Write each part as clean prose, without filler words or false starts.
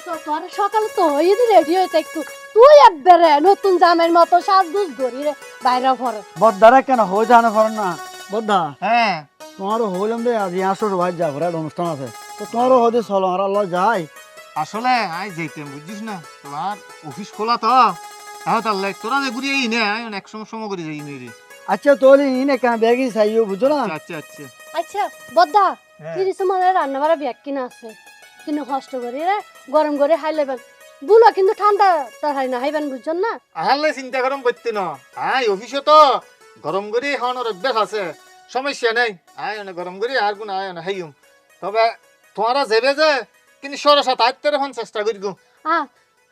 তোর সকালে তো হয়ে রেডি হইতে একটু তুই একবারে নতুন জামের মতো সাজগুজ ধরি রে বাইরে পরে বদ্দারা কেন হয়ে জানো পারো না বদ্দা হ্যাঁ তোমারও হইলাম রে আজ আসর ভাই যাবো একটা অনুষ্ঠান আছে তো তোমারও হতে চলো আর আল্লাহ যাই আসলে আই যেতে বুঝছিস না তোমার অফিস খোলা তো হ্যাঁ তাহলে তোরা যে ঘুরিয়ে নে একসঙ্গে সময় করে যাই রে আচ্ছা তোলি ইনে কেন ব্যাগই চাইও বুঝছো না আচ্ছা আচ্ছা আচ্ছা বদ্দা হ্যাঁ। তিরিশ মানে রান্না বাড়া ব্যাগ কিনা আছে কিন্তু কষ্ট করি রে গরম করে হাই লেবেন বুলো কিন্তু ঠান্ডা তার হাই না হাইবেন বুঝছেন না আহালে চিন্তা গরম করতে না আই অফিসে তো গরম করে খাওয়ানোর অভ্যাস আছে সমস্যা নেই আয় অনেক গরম করে আর কোন আয় না হাইম তবে তোমরা যাবে যে কিন্তু সরসা তাইতে এখন চেষ্টা করি গো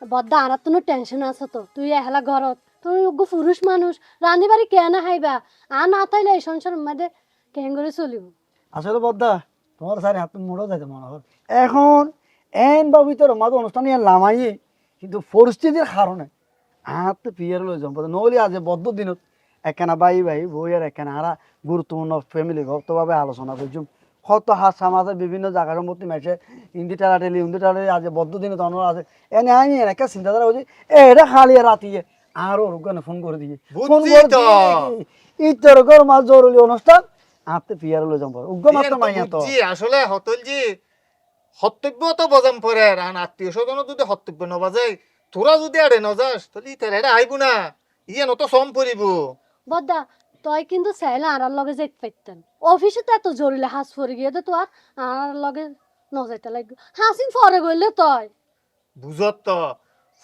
বদ্দা আর তো টেনশন আছে তো তুই এহলা ঘরত তুই উগ্র পুরুষ মানুষ রান্নি বাড়ি কেন হাইবা আর না তাইলে এই সংসার মধ্যে কেন করে চলিব আসলে বদ্দা তোমার সারি হাত মোড়ো যাইতে মনে হয় এখন এন বা ভিতর মাঝে অনুষ্ঠান লামাই কিন্তু পরিস্থিতির কারণে হাত পিয়ার লই যাম নহলে আজ বদ্ধ দিনত একখানা বাই বই আর একখানা হারা গুরুত্বপূর্ণ ফ্যামিলিগতভাবে আলোচনা করছুম কত হাত সামাজে বিভিন্ন জায়গার মধ্যে মেশে হিন্দি টালাটেলি হিন্দি টালাটেলি আজ বদ্ধ দিনত অন্য আছে এনে আইনি একটা চিন্তাধারা হচ্ছে এটা খালি রাতিয়ে আর ওর ফোন করে দিয়ে ফোন করে ইতর ঘর মাছ জরুরি অনুষ্ঠান আতে পিয়ার লই যাম উগ্র মাত্র মাইয়া তো আসলে হতল জি হত্যব্য তো বজাম পরে আর আত্মীয় স্বজন যদি হত্যব্য নবাজে তোরা যদি আরে নজাস তাহলে ইতার এটা আইব না ইয়ে নত সম পড়িব বদ্দা তুই কিন্তু চাইলে আর লগে যাইতে পারতেন অফিসে তো এত জরুরি হাস পরে গিয়ে তো আর লগে নজাইতে লাগবে হাসিন পরে গইলে তুই বুঝত তো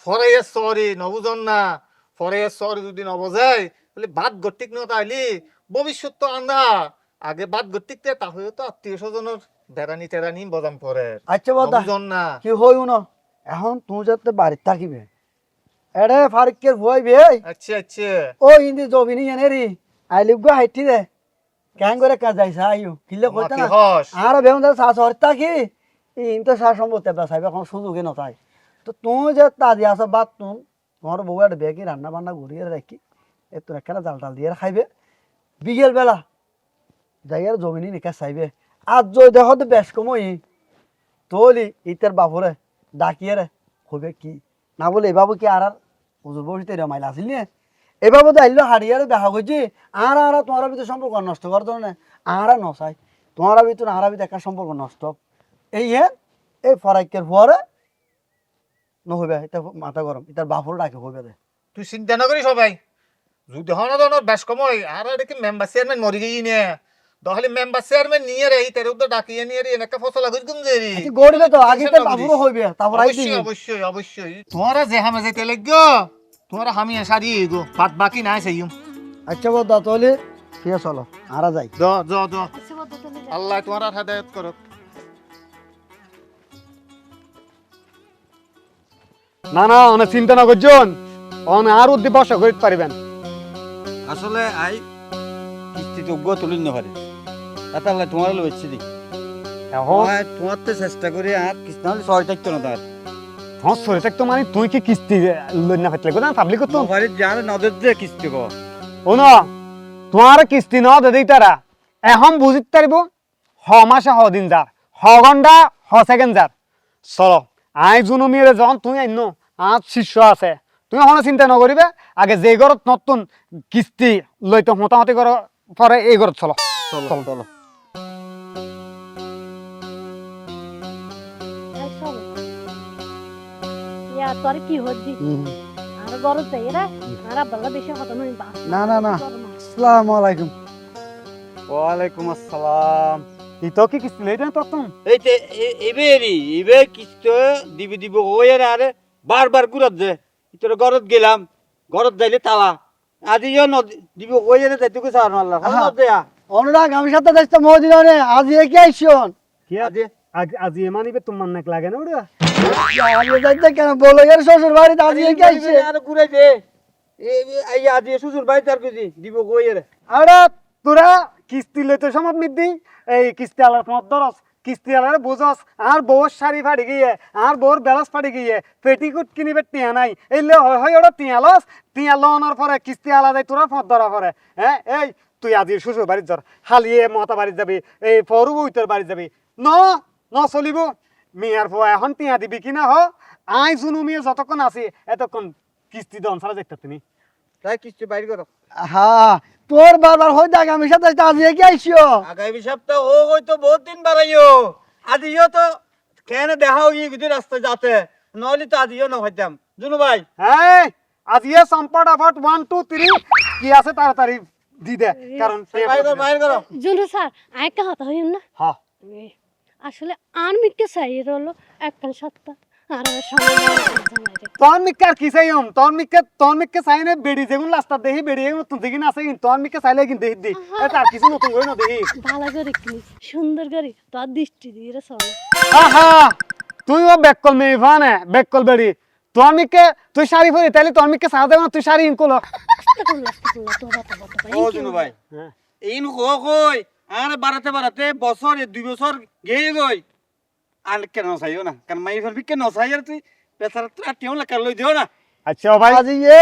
ফরে সরি নবুজন না ফরে সরি যদি নবজাই তাহলে বাদ গটিক ন তাইলি ভবিষ্যৎ তো আন্দা আগে বাদ গটিক তাহলে তো আত্মীয় স্বজনের বেড়ানি টেরানি বজাম পরে আচ্ছা বদ্দা নবুজন না কি হইও না এখন তুই যাতে বাড়িতে থাকিবে এরে ফারুকের ভয় বে আচ্ছা আচ্ছা ও ইন্দি জবিনি এনে রি আইলিব গো হাইটি রে কেন করে কাজ যাইছা আইও কিলে কইতা না হস আর বেউন দা সাস হরতা কি ইন তো সাস সম্পত্তি বাসাইবে এখন সুযোগে নতাই তো তুই যে তা দিয়া আছ বাত তুই তোমার বউ একটা বেগি রান্না বান্না ঘুরিয়ে রাখি এত একটা জাল টাল দিয়ে খাইবে বিকেল বেলা যাইয়ার জমিনি নিকা চাইবে আজ জয় দেখো তো বেশ কমই তোলি ইতার বাপুরে ডাকিয়ে রে হবে কি না বলে এভাবে কি আর হুজুর বসিতে মাইল আসিল নিয়ে এভাবে তো আইলো হারিয়ারে দেখা করছি আর তোমার ভিতরে সম্পর্ক নষ্ট করার জন্য আর নসাই তোমার ভিতরে আর ভিতরে একটা সম্পর্ক নষ্ট এই এই ফরাইকের পরে নহইবে এটা মাথা গরম এটার বাপুর ডাকে হইবে দে তুই চিন্তা না করি সবাই যদি হন ধরনের বেশ কমই আর এটা মেম্বার চেয়ারম্যান মরি গিয়ে নিয়ে তাহলে মেম্বার চেয়ারম্যান নিয়ে রে এই তেরে উদ্যোগ ডাকিয়ে নিয়ে রে একটা ফসল আগুন গুম যে রে গড়বে তো আগে তো বাপুরও হইবে তারপর আইছি অবশ্যই অবশ্যই অবশ্যই তোমারা যে হামে যাইতে লাগো তোমারা হামি সারি গো বাদ বাকি নাই সেইম আচ্ছা বদা তাহলে ঠিক আছে চলো আরা যাই দ দ দ আচ্ছা বদ্দা তাহলে যা। আল্লাহ তোমার হেদায়েত করুক না না অনেক চিন্তা না করছেন অনেক আর উদ্দীপ বসা করতে পারিবেন আসলে আই কিস্তি যোগ্য তুলিন না পারে তাহলে তোমার লইছি দি এখন তোমার তো চেষ্টা করি আর কিস্তি নাহলে ছয় থাকতো না তার তোমার শরীর থাকতো মানে তুই কি কিস্তি লই না ফাইতে না পাবলিক তো বাড়ি যার নদের দিয়ে কিস্তি কো ও না তোমার কিস্তি ন দেই তারা এখন বুঝিতে পারিব হ মাসে হ দিন যার হ ঘন্টা হ সেকেন্ড যার চলো আই জুনু মিয়ে যখন তুই আইন আজ শিষ্য আছে তুই এখন চিন্তা নকরিবে আগে যে ঘরত নতুন কিস্তি লইতো মোটামুটি করো পরে এই ঘরত চলো চলো চলো এই শোন। ইয়া তোর কি হদ্দি আর গরম চাই রে আর আব্বাল্লা বেশি কথা নই বা না না না আসসালামু আলাইকুম ওয়ালাইকুম আসসালাম ই তো কি কিস্তি লইতে তখন এই যে এবেরি এবে কিস্তি দিবি দিব ওই আরে বারবার ঘুরত যে তোর ঘরত গেলাম ঘরত যাইলে তালা আজি দিব ওই আরে যাইতে কইছ আর আল্লাহ হলো দেয়া অনুরাগ আমি সাথে দেখতে মদিনানে আজ কি আইছন কি আজি আজ এমানিবে তোমার নাক লাগে না ওরা আমি যাইতে কেন বলো এর শ্বশুর বাড়িতে আজ কি আইছে আর ঘুরাই দে এই আজি শ্বশুর বাড়ি তার কইছি দিব ওই আরে আরে তোরা কিস্তি লইতে সমত মিদ্দি এই কিস্তি আলার পথ ধরস কিস্তি আলার বুঝস আর বউর শাড়ি ফাড়ি গিয়ে আর বউর বেলাস ফাড়ি গিয়ে পেটিকুট কিনিবে টিয়া নাই এইলে হয় ওরা টিয়া লস টিয়া লওয়ানোর পরে কিস্তি আলাদাই তোরা পথ ধরা পরে হ্যাঁ এই তুই আজি শ্বশুর বাড়ির ধর হালিয়ে মতা বাড়ি যাবি এই পরু উত্তর বাড়ি যাবি ন ন চলিব মিয়ার পোয়া এখন টিয়া দিবি কিনা হ আই জুনু মিয়া যতক্ষণ আছি এতক্ষণ কিস্তি দন সারা দেখতে তুমি তাই কিস্তি বাইর করো হ্যাঁ তোর বারবার হয়তো আগামী সপ্তাহে তাজিয়ে কি আইসিও আগামী সপ্তাহ ও হয়তো বহুত দিন বাড়াইও আজিও তো কেন দেখা হই যদি রাস্তায় যাতে নইলে তো আজিও না হইতাম জুনু ভাই হ্যাঁ আজ ইয়ে সম্পদ আবাউট 1 2 3 কি আছে তাড়াতাড়ি দি দে কারণ বাইর করো জুনু স্যার আরেকটা কথা হইম না হ্যাঁ আসলে আর মিটকে চাই রলো একখান সত্তা আর আমার সঙ্গে তোর মিক্কার কি চাইম তোর মিক্কে চাইনে বেড়ি যেগুন রাস্তা দেখি বেড়ি এগুন তুই দেখি না আছে তোর মিক্কে চাইলে কিন্তু দেখি দি তার কিছু নতুন করে না দেখি ভালো করে কিনি সুন্দর করে তোর দৃষ্টি দিয়ে রে চলে আহা তুই ও বেককল মেয়ে ফানে বেককল বেড়ি তোর মিক্কে তুই শাড়ি পরি তাইলে তোর মিক্কে সাজা দেব না তুই শাড়ি ইনকল আস্তে করলা তো বাবা ও জুনু ভাই এইন কই আর বাড়াতে বছর 2 বছর গেয়ে গই আর কেন চাইও না কারণ মাই ফের কেন চাই আর তুই বেচারা তুই আটিও না কার লই দিও না আচ্ছা ভাই আজিয়ে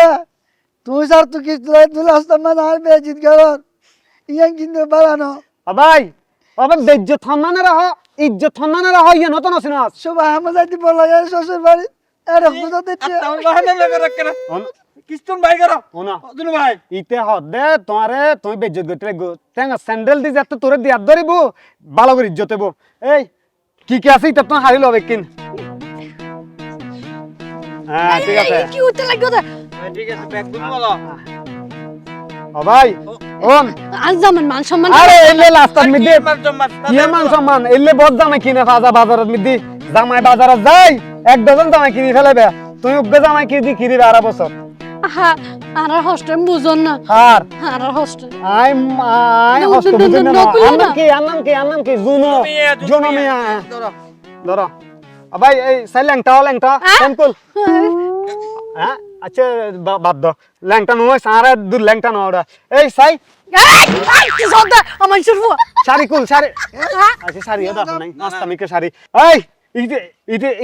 তুই স্যার তুই কিস্তি লাই তুই আসতাম না আর বেজিত গরর ইয়াং কিন্তু বাড়ানো ভাই আবার ইজ্জত সম্মানে রাহ ইয়ে নতুন আছে না সবাই আমার যাইতে বলা যায় শ্বশুর বাড়ি এরকম তো দিচ্ছে আমার বাহানা লাগে রাখনা কিস্তুন ভাই করো ওনা জুনু ভাই ইতে হদে তোমারে তুমি বেজ্জত করতে লাগবো তেঙ্গা স্যান্ডেল দি যাতে তোরে দিয়ার ধরিব ভালো করে ইজ্জত হইব এই কি আছে এটা তোমার হারিল হবে কিন হ্যাঁ ঠিক আছে কি উঠতে লাগবে তো ঠিক আছে ব্যাগ গুলো বলো ও ভাই ওন আজ জামান মান সম্মান আরে এলে লাস্টার মিদে মার কি মান সম্মান এলে বদ জামাই কিনে ফাজা বাজারত মিদি জামাই বাজারত যাই এক ডজন জামাই কিনে ফেলাবে তুই উগ্গে জামাই কি দি কিরি 12 বছর হ্যাঁ আর হোস্টেল বুঝন না আর আর হোস্টেল আই হস্ত বুঝে না নকুল না। আন্নাম কি জুনো জুনো মিয়া ধরো ধরো ভাই এই সাইলেংটা সিম্পল হ্যাঁ আচ্ছা বাদ দাও ল্যাংটা নয় সারা দূর ল্যাংটা নয় ওটা এই সাই কি সদা আমার শুরু শাড়ি আচ্ছা শাড়ি দাও নাই নাস্তা মিকে শাড়ি এই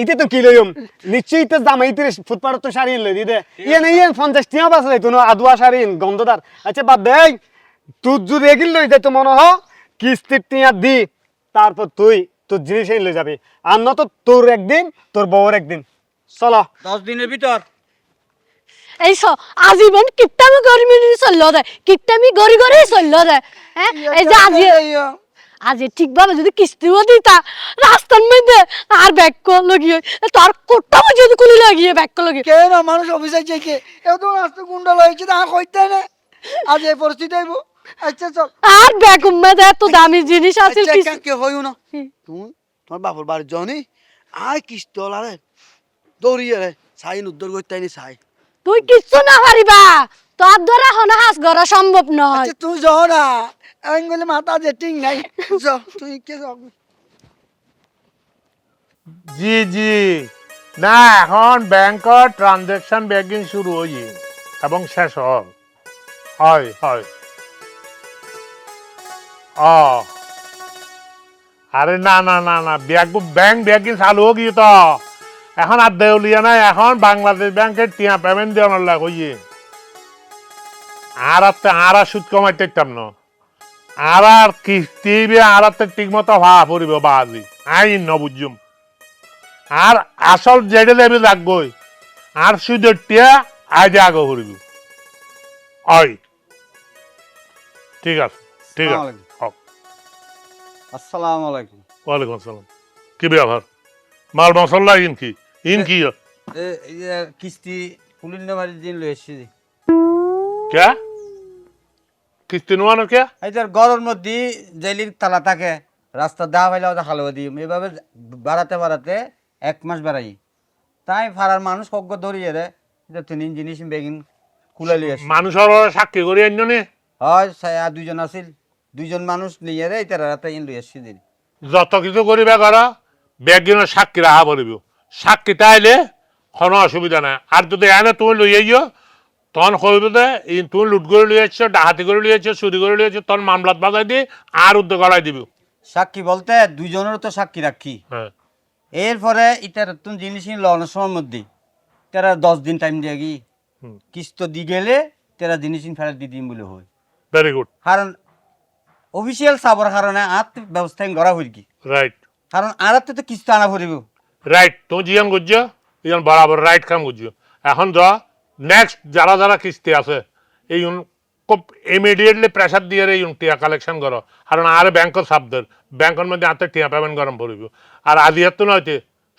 ইতে তো কি লইম নিশ্চয়ই তো দাম ইতে ফুটপাত তো শাড়ি লই দিদে ইয়ে নেই 50 টিয়া বাস লই তুনো আদুয়া শাড়ি গন্ধদার আচ্ছা বাদ দে তুই যদি এগিল লই যাই তো মনে হ কিস্তির টিয়া দি তারপর তুই তোর জিনিস লই যাবি আর না তো তোর একদিন তোর বউর একদিন চলো 10 দিনের ভিতর এই আজীবন কিট্টামি গরিমি চললো দে কিট্টামি গরি গরি চললো দে হ্যাঁ এই যে আজি ঠিকভাবে যদি কিস্তিও দিতা রাস্তার মধ্যে আর ব্যাগ লাগিয়ে তোর কোটটাও যদি কুলি লাগিয়ে ব্যাগ লাগিয়ে কেন মানুষ অফিসে যাইকে এত রাস্তা গুন্ডা লইছে তা কইতে না আজ এই পরিস্থিতি আইবো আচ্ছা চল আর ব্যাগ মধ্যে এত দামি জিনিস আছে আচ্ছা কে হইও না তুই তোমার বাপর বাড়ি জনি আয় কিস্তি লারে দৌড়িয়ে রে সাইন উদ্ধার করতে নি সাই তুই কিচ্ছু না পারিবা তোর দ্বারা হনা হাস করা সম্ভব নয় আচ্ছা তুই যাও না আঙ্গুলে মাথা জেটিং নাই যাও তুই কে যাও জি জি না এখন ব্যাংকর ট্রানজ্যাকশন ব্যাংকিং শুরু হয়ে এবং শেষ হয় আরে না ব্যাংক ব্যাংকিং চালু হোক তো এখন আর দেউলিয়া নাই এখন বাংলাদেশ ব্যাংকের টিয়া পেমেন্ট দেওয়ার লাগ হইয়ে আর সুদ কমাইতে ইতাম না আর কিস্তি আর ঠিক মতো হওয়া পড়িব বাজি আইন ন বুঝুম আর আসল যেটা দেবে লাগবই আর সুদের টিয়া আজ আগে করিব হয় ঠিক আছে হোক আসসালামু আলাইকুম ওয়ালাইকুম আসসালাম কি ব্যাপার মাল মশলা ইন কি এই যে কিস্তি পুলিন বাড়ির দিন লই এসেছি কে কিস্তি নোয়ানো কে এই যে গরর মধ্যে জেলির তালা থাকে রাস্তা দা ফাইলাও দেখালো দিই এভাবে বাড়াতে 1 মাস বাড়াই তাই ফারার মানুষ কগ্গ ধরিয়ে রে এটা তিন জিনিস বেগিন খুলে লিয়ে আসি মানুষের সাক্ষী করি আনজনে হয় আর দুইজন আছিল দুইজন মানুষ নিয়ে রে এটা রাতে ইন লই আসছি দিন যত কিছু করিবা করা ব্যাগিনের সাক্ষী রাখা পড়িব সাক্ষী তাইলে কোনো অসুবিধা নাই আর যদি এনে তুমি লই আইও তখন কইব যে তুমি লুট করে লই আসছো ডাহাতি করে লই আসছো চুরি করে লই আসছো তখন মামলাত বাজাই দিয়ে আর উদ্যোগ করাই দিব সাক্ষী বলতে দুইজনের তো সাক্ষী রাখি হ্যাঁ এরপরে এটার নতুন জিনিস লওয়ানোর সময়ের মধ্যে তারা 10 দিন টাইম দিয়ে গি কিস্ত দি গেলে তারা জিনিস ফেরত দিয়ে দিম বলে হয় ভেরি গুড কারণ অফিসিয়াল সাবর কারণে আর ব্যবস্থা করা হই কি রাইট কারণ আর তো কিস্ত আনা পড়িব রাইট তুমি জিয়ান করছো ইয়ন বরাবর রাইট কাম করছো এখন য নেক্সট যারা যারা কিস্তি আছে এই খুব ইমিডিয়েটলি প্রেসার দিয়ে এই টিয়া কালেকশন করো কারণ আর ব্যাংকর সাবদের ব্যাংকের মধ্যে হাতে টিয়া পেমেন্ট গরম পড়িব আর আজ তো নয়তে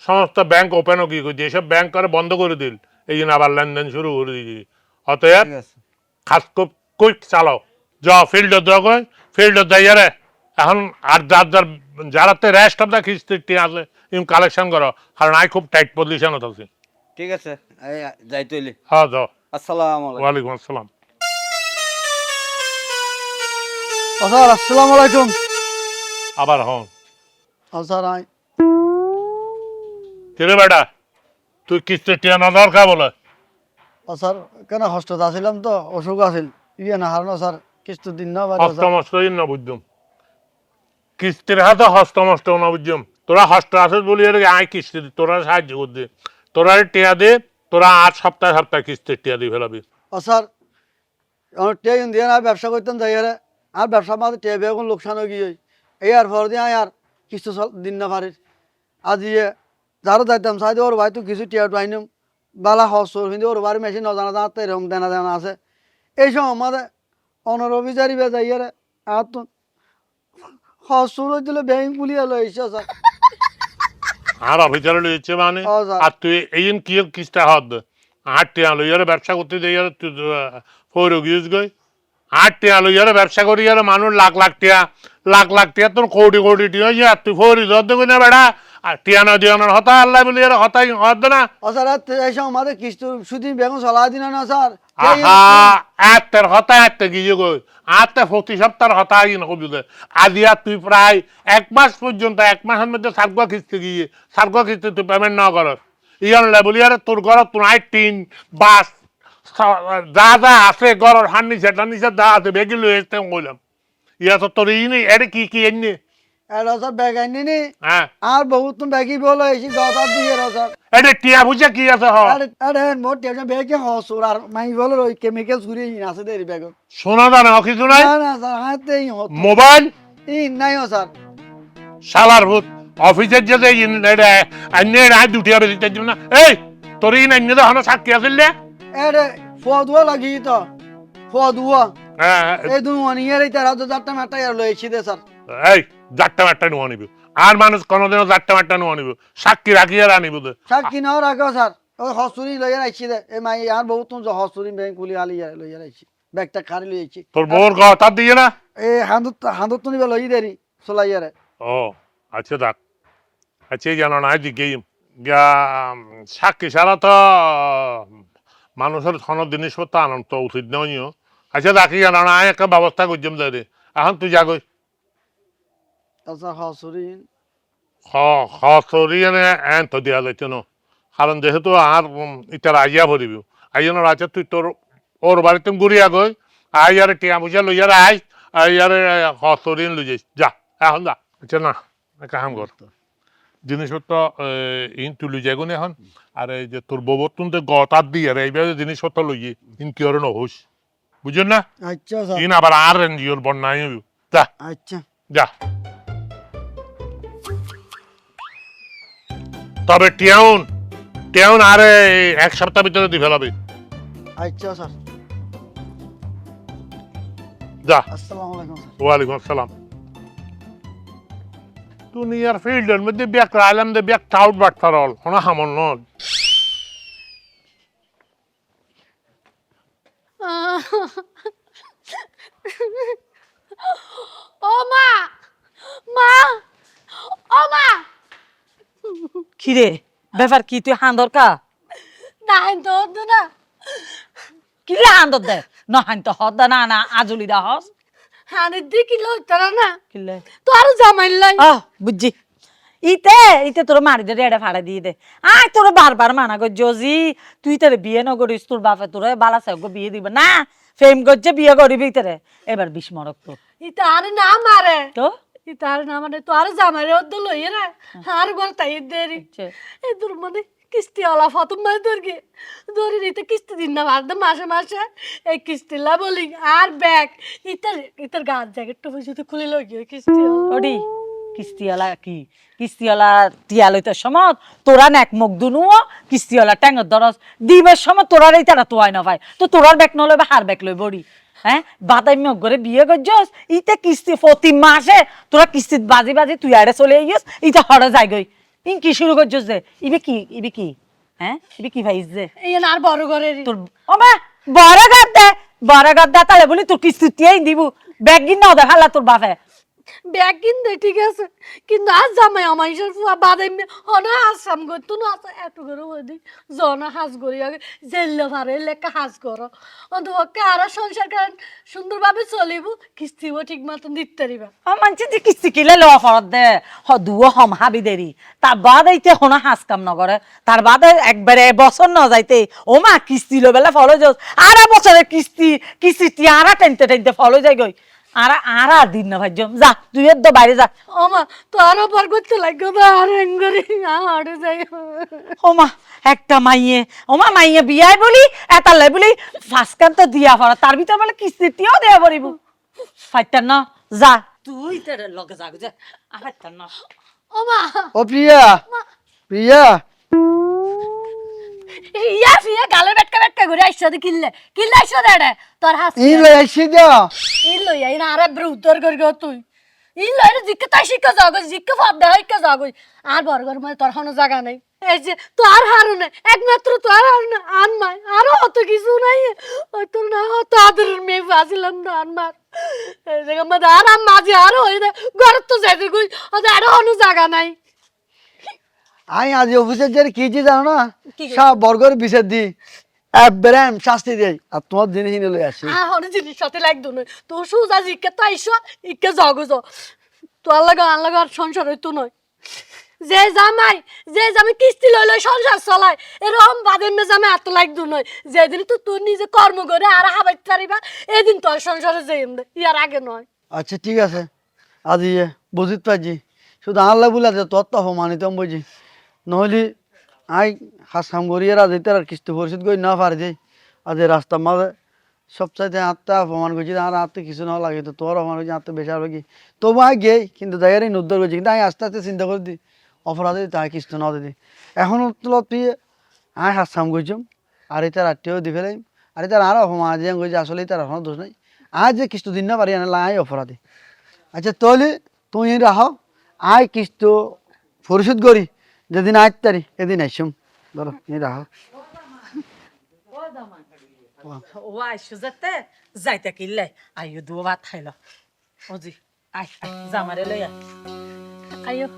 সমস্ত ব্যাংক ওপেনও কি করছে এসব ব্যাংক করে বন্ধ করে দিল এই জন্য আবার লেনদেন শুরু করে দিয়েছি অতএব ঠিক আছে খাস খুব কুইক চালাও যাও ফিল্ডে যাও ফিল্ডে যাইয়ারে এখন আর যার যারাতে রেস্ট অফ দ্য কিস্তি আছে ইম কালেকশন করো কারণ আই খুব টাইট পজিশনত আছি ঠিক আছে এই যাই তৈলি হ্যাঁ যাও আসসালামু আলাইকুম ওয়ালাইকুম আসসালাম স্যার আসসালামু আলাইকুম আবার হন স্যার আই কিরে বেটা তুই কিস্তি টিয়া না দরকার বলে স্যার কেন হস্টেল আসিলাম তো অসুখ আছিল ইয়ে না হারনো স্যার কিছু দিন না বাড়ি হস্তমস্ত না বুঝুম কিস্তির হাতে হস্তমস্ত না বুঝুম তোরা হস্ত আসিস বলি আয় কিস্তি দি তোরা সাহায্য করতে তোরা টিয়া দে তোরা 8 সপ্তাহে সপ্তাহে কিস্তির টিয়া দিয়ে ফেলাবি স্যার আমার টিয়া দিয়ে না ব্যবসা করতাম যাই আর ব্যবসা মাঝে টিয়া বেগুন লোকসান হয়ে গিয়ে এই আর পর দিয়ে আর কিছু দিন না পারি আজ ইয়ে যারও যাইতাম সাইড ওর ভাই তো কিছু টিয়া পাইনিম বালা হস্ত কিন্তু ওর বাড়ি মেশিন নজানা জানাতে এরকম দেনা দেনা আছে এই সময় আমাদের অনরবিচারী বে যাই আর তো হস্ত দিলে ব্যাংক পুলিয়ে লই এসে স্যার আর অফিসার লইছে মানে ও স্যার। আর তুই এই কি কিস্তা হদ 8 টিয়া লইয়ারে ব্যবসা করতে যাইয়ারে তুই ফোর গিয়েছ গই 8 টিয়া লইয়ারে ব্যবসা করি আর মানুষ লাখ লাখ টিয়া তোর কোটি টিয়া ইয়া তুই ফোরি দদ কই না বেড়া আর টিয়া না দিয়ানোর হতা আল্লাহ বলি আর হতাই হদ না ও স্যার এই সময় আমাদের কিস্তু শুধু বেগুন চলা দিন না স্যার আহা আত্মের হতা আত্মে গিয়ে গই আত্মে প্রতি সপ্তাহের হতা আই না কবি আজি আর তুই প্রায় 1 মাস পর্যন্ত 1 মাসের মধ্যে সার্গা কিস্তি গিয়ে সার্গা কিস্তি তুই পেমেন্ট না কর ইয়ান বলি আর তোর ঘর তোর টিন বাস যা যা আছে ঘরের হান্নিছে টান্নিছে যা আছে বেগি লই আসতে বললাম ইয়া তো তোর ই নেই এটা কি এনে এটা স্যার ব্যাগ আইনি নি হ্যাঁ আর বহুত তুমি ব্যাগই বলো এসে 10 দিয়ে স্যার এটা টিয়া বুঝে কি আছে হ আরে মোট টেনশন ব্যাগে হসুর আর মাই বলো ওই কেমিক্যাল ঘুরিয়ে আছে দেরি ব্যাগ শোনা জানে কিছু নাই না না স্যার হাতেই হত মোবাইল ই নাই স্যার শালার ভূত অফিসের যেতে অন্য রাত দুটি হবে না এই তোর ইন অন্য হন সাক্ষী আসিল এরে ফদুয়া লাগি তো ফদুয়া হ্যাঁ এই দুন ওয়ানিয়ার এই 13,000 মাটা আর লইছি দে স্যার এই জাট্টা মাট্টা নুয়া নিবি আর মানুষ কোনোদিনও জাট্টা মাট্টা নুয়া নিবি সাক্ষী রাখি আর আনিব সাক্ষী নাও রাখো স্যার ওই হসুরি লইয়া রাখছি দে এই মাই আর বহুত তুমি হসুরি ব্যাংক কুলি আলি লইয়া রাখছি ব্যাগটা খারি লইছি তোর বউর কথা দিয়ে না এই হান্দত তুমি লই দেরি চলাইয়ারে ও আচ্ছা দেখ আচ্ছা এই জানো না দিকে সাক্ষী ছাড়া তো মানুষের ধনের জিনিসপত্র আনন্দ উচিত নয় আচ্ছা দেখি জানো না একটা ব্যবস্থা করছিলাম যাই এখন তুই যাগই আচ্ছা হসুরি সরিয়ে এন তো দিয়া যাইতে ন কারণ যেহেতু আর ইটার আইয়া ভরিব আইয়ানো রাতে তুই তোর ওর বাড়িতে ঘুরিয়া গই আইয়ারে টিয়া পয়সা লইয়ারে আই আইয়ারে সরিয়ে লই যাইস যা এখন যা আচ্ছা না কাম কর জিনিসপত্র ইন তুলি যাই গুণ এখন আর এই যে তোর ববতুন তো গতার দিয়ে এইভাবে জিনিসপত্র লইয়ে ইন কি আর নহস বুঝছেন না আচ্ছা স্যার ইন আবার আর এনজিওর বন্যায় যা আচ্ছা যা তবে টিয়াউন আরে 1 সপ্তাহ ভিতরে দি ফেলাবে আচ্ছা স্যার যা আসসালামু আলাইকুম স্যার ওয়ালাইকুম আসসালাম দুনিয়ার ফিল্ডের মধ্যে ব্যাক রাইলাম দে ব্যাক টাউট বাটফারল হনা হামল নল ও মা মা ও মা কিরে ব্যাপার কি তুই হান্দর কা নাই তো হতো না কিরে হান্দর দে ন হান্ত হদ না না আজলি দা হস হানি দি কি লইতারা না কিলে তো আর জামাই লাই বুঝছি ইতে তোর মারি দে রেড়ে ফাড়া দিয়ে দে আয় তোর বারবার মানা গো জজি তুই তোর বিয়ে ন করিস তোর বাপে তোর বালা সাহেব বিয়ে দিব না ফেম গজ্জে বিয়ে করবি তোরে এবার বিস্মরক তো ইতা আর না মারে তো ইতা আর না মানে তো আর জামাই রে ওদ লইয়ে রে আর গল তাই দেরি আচ্ছা। এই দূর মানে কিস্তি ওলা ফতম মাই দরগে দরি নিতে কিস্তি দিন না বাদ মাসে মাসে এই কিস্তি লা বলি আর ব্যাগ ইতার গাছ জ্যাকেট তো বুঝতে খুলে লই গিয়ে কিস্তি ওডি কিস্তিওয়ালা কি কিস্তিওয়ালা টিয়া লইতে সময় তোরা নেক মুখ দুনুও কিস্তিওয়ালা ট্যাঙ্গর দরস দিবের সময় তোরার এই তারা তোয়াই না ভাই তো তোরার ব্যাগ নলে বা হার ব্যাগ লই বড়ি হ্যাঁ বাদাই মগ করে বিয়ে করছস ইতে কিস্তি প্রতি মাসে তোরা কিস্তিত বাজি বাজি তুই আরে চলে আইস ইতে হড়ে যাই গই ইন কি শুরু করছস যে ইবে কি হ্যাঁ ইবে কি ভাইস যে এই আর বড় ঘরের তোর ওমা বড় গাদ্দা তাহলে বলি তোর কিস্তি তিয়াই দিব ব্যাগ গিন না ওদের হালা তোর বাপে ব্যাগ কিনতে ঠিক আছে কিন্তু আজ জামাই আমার ইসের ফুয়া বাদাই হনা আসাম করতো না এত করে ওদি জনা হাজ করি আগে জেললে ভারে লেখা হাজ করো অন্তপক্ষে আর সংসার কারণ সুন্দরভাবে চলিব কিস্তিও ঠিক মতন দিতে পারিবা ও মানছি যে কিস্তি কিলে লওয়া ফরত দে হ দুও হম হাবি দেরি তার বাদ আইতে হনা হাজ কাম নগরে তার বাদে একবারে বছর ন যাইতে ও মা কিস্তি লো বেলা ফলো যাস আর বছরের কিস্তি তিয়ারা টেনতে ফলো যাই গই আর দিন না ভাইজম যা তুই তো বাইরে যা ওমা তো আরো পর করতে লাগবে না আর হেঙ্গরি আড়ে যাই ওমা একটা মাইয়ে বিয়াই বলি এতালে বলি ফাসকান তো দিয়া ফরা তার ভিতর বলে কিস্তিটিও দেয়া পড়িব ফাইতার না যা তুই তেরে লগে যা যা ফাইতার না ওমা ও প্রিয়া প্রিয়া ইয়া ফিয়া গালে বেটকা ঘুরে আইসা দি কিল্লে আইসা দে তোর হাস ই লই আইছি যা ইল্লো ইয়া ইনা আরে ব্রুতর কর গো তুই ইল্লো এর জিক্কে তাই শিক্ষা যাগো জিক্কে ফাপ দে হাইকা যাগো আর বর্গর মানে তোর হনো জায়গা নাই এই যে তোর হারু না একমাত্র তোর হারু না আন মাই আরো অত কিছু নাই ওই তোর না হত আদরের মেয়ে ফাজিলাম না আন মার এই জায়গা মধ্যে আর মাঝে আরো হই দে ঘর তো যাইতে কই ওদের আরো হনো জায়গা নাই আই আজ অফিসে যে কি যে জানো না সব বর্গর বিচার দি একবারে শাস্তি দেই আর তোমার জিনিস নিয়ে লই আসি হনো জিনিস সাথে লাগতো না তো সুজা জিক্কে তো আইসো ইকে যাগো যা তো আল্লাহ আর সংসার হইতো নয় যে জামাই কিস্তি লই সংসার চলায় এরকম বাদের মে জামাই এত লাগতো নয় যেদিন তো তুই নিজে কর্ম করে আর হাবাই পারিবা এদিন তোর সংসারে যেই ইয়ার আগে নয় আচ্ছা ঠিক আছে আজ ইয়ে বুঝিত পারছি শুধু আল্লাহ বলে আছে তোর তো অপমানিত বুঝি নহলে আই হাসাম করিয়ে রাজ আর কিস্তি পরিশোধ করি না পারি যাই আজ রাস্তার মাঝে সবচাইতে আত্মা অপমান করছি আর আত্মা কিছু না লাগে তো তোর অপমান করছি আত্মা বেশি হবে কি তবু আই গেই কিন্তু জায়গায় উদ্ধার করছি কিন্তু আমি আস্তে আস্তে চিন্তা করে দিই অপরাধে তাই কিস্তি না দিদি এখন তুই আই হাসাম করছম আর এটা রাত্রেও দি ফেলাই আর এটা আর অপমান যে করছি আসলে তার এখনো দোষ নাই আজ যে কিস্তি দিন না পারি আনলে আই অপরাধী আচ্ছা তাহলে তুই রাহ আই কিস্তি পরিশোধ করি যেদিন আজ তারি এদিন আইসম ধরো এই রাহ ও আইসো যাতে যাইতে কিল্লাই আইও দুও ভাত খাইল ওজি আই জামারে লই আয় আইও